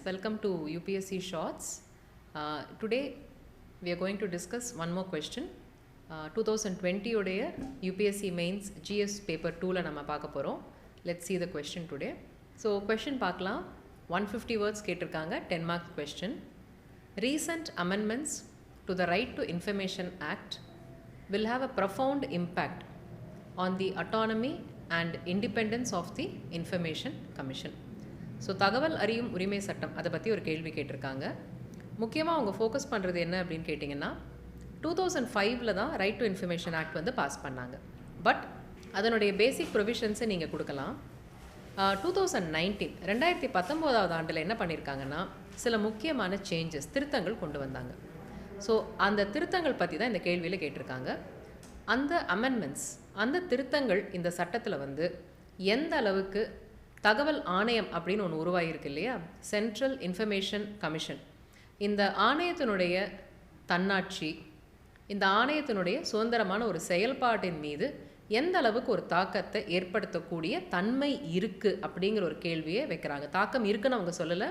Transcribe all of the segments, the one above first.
welcome to UPSC Shorts. Today we are going to discuss one more question. 2020 உடைய UPSC Mains GS paper 2ல நம்ம பார்க்க போறோம். Let's see the question today. So question பார்க்கலாம். 150 words கேட்டிருக்காங்க, 10 mark question. Recent amendments to the Right to Information Act will have a profound impact on the autonomy and independence of the Information Commission. So தகவல் அறியும் உரிமை சட்டம் அதை பற்றி ஒரு கேள்வி கேட்டிருக்காங்க. முக்கியமாக அவங்க ஃபோக்கஸ் பண்ணுறது என்ன அப்படின்னு கேட்டிங்கன்னா 2005 தான் ரைட் டு இன்ஃபர்மேஷன் ஆக்ட் வந்து பாஸ் பண்ணாங்க. பட் அதனுடைய பேசிக் ப்ரொவிஷன்ஸை நீங்கள் கொடுக்கலாம். 2019 ஆண்டில் என்ன பண்ணியிருக்காங்கன்னா சில முக்கியமான சேஞ்சஸ் திருத்தங்கள் கொண்டு வந்தாங்க. ஸோ அந்த திருத்தங்கள் பற்றி தான் இந்த கேள்வியில் கேட்டிருக்காங்க. அந்த அமெண்ட்மெண்ட்ஸ் அந்த திருத்தங்கள் இந்த சட்டத்தில் வந்து எந்த அளவுக்கு தகவல் ஆணையம் அப்படின்னு ஒன்று உருவாகிருக்கு இல்லையா, சென்ட்ரல் இன்ஃபர்மேஷன் கமிஷன், இந்த ஆணையத்தினுடைய தன்னாட்சி, இந்த ஆணையத்தினுடைய சுதந்திரமான ஒரு செயல்பாட்டின் மீது எந்த அளவுக்கு ஒரு தாக்கத்தை ஏற்படுத்தக்கூடிய தன்மை இருக்குது அப்படிங்கிற ஒரு கேள்வியை வைக்கிறாங்க. தாக்கம் இருக்குன்னு அவங்க சொல்லலை,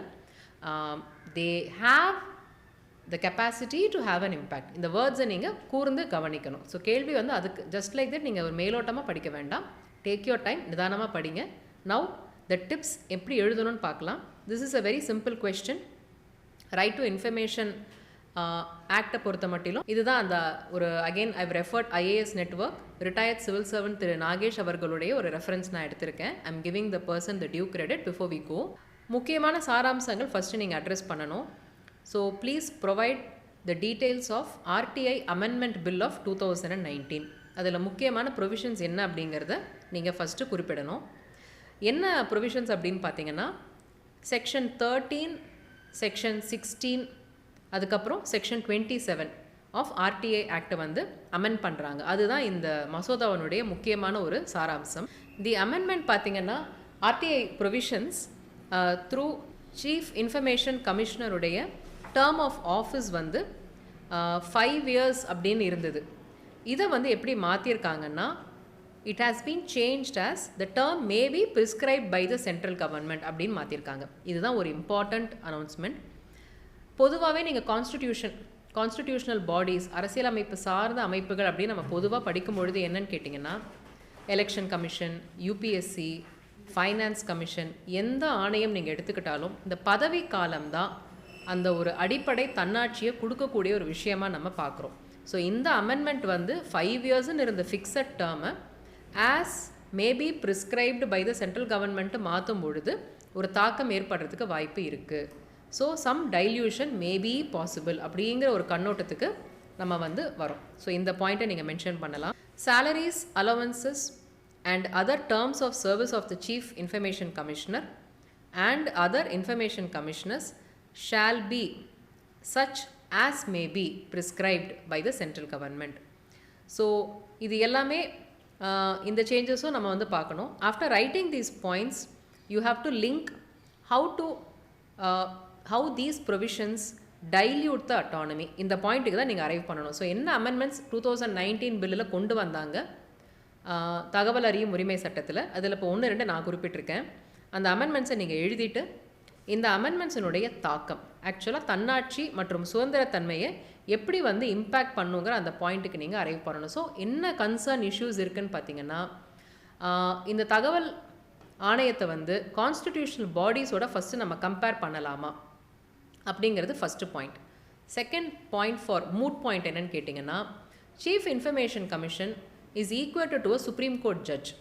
they have the capacity to have an impact. இந்த வேர்ட்ஸை நீங்கள் கூர்ந்து கவனிக்கணும். ஸோ கேள்வி வந்து அதுக்கு ஜஸ்ட் லைக் தட் நீங்கள் ஒரு மேலோட்டமாக படிக்க வேண்டாம், டேக் யோர் டைம், நிதானமாக படிங்க. நவ் the tips எப்படி எழுதணும்னு பார்க்கலாம். this is a very simple question. Right to information ஆக்டை பொறுத்த மட்டிலும் இதுதான் அந்த ஒரு again I've referred IAS network retired civil servant திரு நாகேஷ் அவர்களுடைய ஒரு ரெஃபரன்ஸ் நான் எடுத்திருக்கேன். I am giving the person the due credit before we go. முக்கியமான சாராம்சங்கள் ஃபஸ்ட்டு நீங்கள் அட்ரஸ் பண்ணணும். So please provide the details of RTI amendment bill of 2019. அதில் முக்கியமான ப்ரொவிஷன்ஸ் என்ன அப்படிங்கிறத நீங்கள் ஃபஸ்ட்டு குறிப்பிடணும். என்ன ப்ரொவிஷன்ஸ் அப்படின்னு பார்த்தீங்கன்னா செக்ஷன் 13, செக்ஷன் 16, அதுக்கப்புறம் செக்ஷன் 27 ஆஃப் RTI ஆக்டை வந்து அமெண்ட் பண்ணுறாங்க. அதுதான் இந்த மசோதாவனுடைய முக்கியமான ஒரு சாராம்சம். தி அமெண்ட்மெண்ட் பார்த்தீங்கன்னா RTI provisions through chief information கமிஷனருடைய டேர்ம் ஆஃப் ஆஃபீஸ் வந்து 5 years அப்படின்னு இருந்தது. இதை வந்து எப்படி மாற்றிருக்காங்கன்னா it has been changed as the term may be prescribed by the central government அப்படின்னு மாற்றிருக்காங்க. இதுதான் ஒரு இம்பார்ட்டண்ட் அனௌன்ஸ்மெண்ட். பொதுவாகவே நீங்கள் கான்ஸ்டிடியூஷனல் பாடிஸ், அரசியலமைப்பு சார்ந்த அமைப்புகள் அப்படின்னு நம்ம பொதுவாக படிக்கும்பொழுது என்னன்னு கேட்டிங்கன்னா election commission, UPSC, finance commission, எந்த ஆணையம் நீங்கள் எடுத்துக்கிட்டாலும் இந்த பதவி காலம்தான் அந்த ஒரு அடிப்படை தன்னாட்சியை கொடுக்கக்கூடிய ஒரு விஷயமாக நம்ம பார்க்குறோம். ஸோ இந்த அமெண்ட்மெண்ட் வந்து 5 yearsன்னு இருந்த ஃபிக்ஸட் டேர்மை as may be prescribed by the central government மாற்றும் பொழுது ஒரு தாக்கம் ஏற்படுறதுக்கு வாய்ப்பு இருக்குது. So some dilution may be possible அப்படிங்கிற ஒரு கண்ணோட்டத்துக்கு நம்ம வந்து வரோம். ஸோ இந்த பாயிண்ட்டை நீங்கள் மென்ஷன் பண்ணலாம். Salaries, allowances and other terms of service of the chief information commissioner and other information commissioners shall be such as may be prescribed by the central government. So இது எல்லாமே இந்த சேஞ்சஸும் நம்ம வந்து பார்க்கணும். After writing these points you have to link how these provisions dilute the autonomy. இந்த பாயிண்ட்டுக்கு தான் நீங்கள் அரைவ் பண்ணணும். ஸோ என்ன அமெண்ட்மெண்ட்ஸ் 2019 பில்லில் கொண்டு வந்தாங்க தகவல் அறியும் உரிமை சட்டத்தில், அதில் இப்போ 1, 2 நான் குறிப்பிட்டிருக்கேன். அந்த அமெண்ட்மெண்ட்ஸை நீங்கள் எழுதிட்டு இந்த அமெண்ட்மெண்ட்ஸினுடைய தாக்கம் ஆக்சுவலாக தன்னாட்சி மற்றும் சுதந்திரத்தன்மையை எப்படி வந்து இம்பேக்ட் பண்ணுங்கிற அந்த பாயிண்ட்டுக்கு நீங்கள் அரைவ் பண்ணணும். ஸோ என்ன கன்சர்ன் இஷ்யூஸ் இருக்குதுன்னு பார்த்தீங்கன்னா இந்த தகவல் ஆணையத்தை வந்து கான்ஸ்டிடியூஷனல் பாடிஸோட ஃபஸ்ட்டு நம்ம கம்பேர் பண்ணலாமா அப்படிங்கிறது first point. Second point for moot point என்னன்னு கேட்டிங்கன்னா chief information commission is equal to a supreme court judge.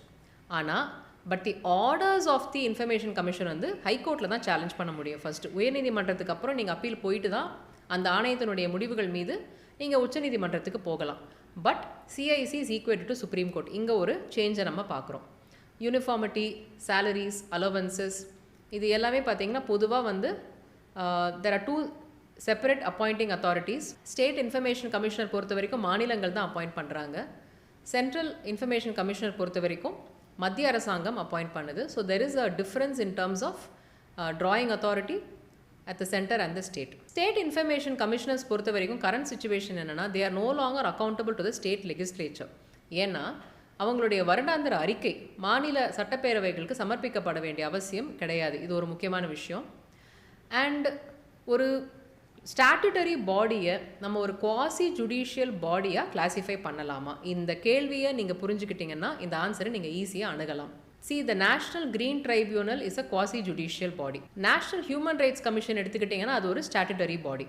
ஆனால் but the orders of the information commission வந்து ஹைகோர்ட்டில் தான் சேலஞ்ச் பண்ண முடியும். ஃபஸ்ட்டு உயர்நீதிமன்றத்துக்கு அப்புறம் நீங்கள் அப்பீல் போயிட்டு தான் அந்த ஆணையத்தினுடைய முடிவுகள் மீது நீங்கள் உச்சநீதிமன்றத்துக்கு போகலாம். But CIC is equate to supreme court. இங்கே ஒரு சேஞ்சை நம்ம பார்க்குறோம். யூனிஃபார்மிட்டி, சேலரிஸ், அலவன்சஸ், இது எல்லாமே பார்த்திங்கன்னா பொதுவாக வந்து there are 2 separate appointing authorities. State information commissioner பொறுத்த வரைக்கும் மாநிலங்கள் தான் அப்பாயிண்ட் பண்ணுறாங்க. சென்ட்ரல் இன்ஃபர்மேஷன் கமிஷனர் பொறுத்த வரைக்கும் மத்திய அரசாங்கம் அப்பாயிண்ட் பண்ணுது. So there is a difference in terms of drawing authority at the centre and the state. State information commissioners பொறுத்த வரைக்கும் கரண்ட் சுச்சுவேஷன் என்னென்னா they are no longer accountable to the state legislature. ஏன்னா அவங்களுடைய வருடாந்திர அறிக்கை மாநில சட்டப்பேரவைகளுக்கு சமர்ப்பிக்கப்பட வேண்டிய அவசியம் கிடையாது. இது ஒரு முக்கியமான விஷயம். அண்ட் ஒரு ஸ்டாட்டுட்டரி பாடியை நம்ம ஒரு குவாசி ஜுடிஷியல் பாடியாக கிளாஸிஃபை பண்ணலாமா? இந்த கேள்வியை நீங்கள் புரிஞ்சுக்கிட்டீங்கன்னா இந்த ஆன்சரை நீங்கள் ஈஸியாக அணுகலாம். See, the National Green Tribunal is a quasi-judicial body. National Human Rights Commission எடுத்துக்கிட்டிங்கன்னா அது ஒரு statutory body.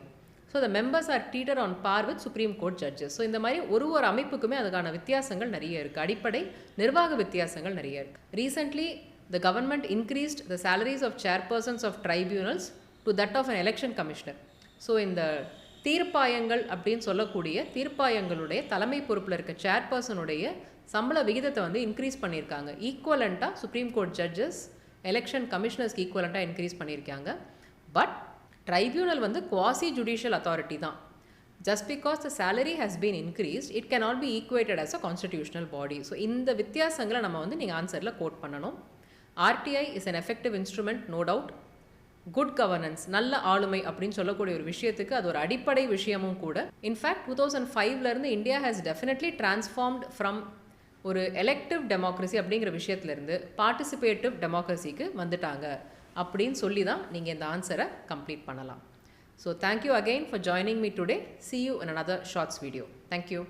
So, the members are treated on par with Supreme Court judges. So, இந்த மாதிரி ஒரு அமைப்புக்குமே அதுக்கான வித்தியாசங்கள் நிறைய இருக்குது. அடிப்படை நிர்வாக வித்தியாசங்கள் நிறைய இருக்குது. Recently, the government increased the salaries of chairpersons of tribunals to that of an election commissioner. So இந்த தீர்ப்பாயங்கள் அப்படின்னு சொல்லக்கூடிய தீர்ப்பாயங்களுடைய தலைமை பொறுப்பில் இருக்க சேர்பர்சனுடைய சம்பள விகிதத்தை வந்து இன்க்ரீஸ் பண்ணியிருக்காங்க. ஈக்குவலண்ட்டாக சுப்ரீம் கோர்ட் ஜட்ஜஸ் எலெக்ஷன் கமிஷனர்ஸ்க்கு ஈக்குவலண்ட்டாக இன்க்ரீஸ் பண்ணியிருக்காங்க. பட் ட்ரைபியூனல் வந்து குவாசி ஜுடிஷியல் அத்தாரிட்டி தான். Just because the salary has been increased it can not be equated as a constitutional body. So இந்த வித்தியாசங்களை நம்ம வந்து நீங்கள் ஆன்சரில் கோட் பண்ணணும். RTI is an effective instrument, no doubt. Good governance, நல்ல ஆளுமை அப்படின்னு சொல்லக்கூடிய ஒரு விஷயத்துக்கு அது ஒரு அடிப்படை விஷயமும் கூட. இன்ஃபேக்ட் 2005லேருந்து India has definitely transformed from ஒரு எலெக்டிவ் டெமோக்ரஸி அப்படிங்கிற விஷயத்துலேருந்து பார்ட்டிசிபேட்டிவ் டெமோக்ரஸிக்கு வந்துட்டாங்க அப்படின்னு சொல்லி தான் நீங்கள் இந்த ஆன்சரை கம்ப்ளீட் பண்ணலாம். So thank you again for joining me today. See you in another shorts video. Thank you.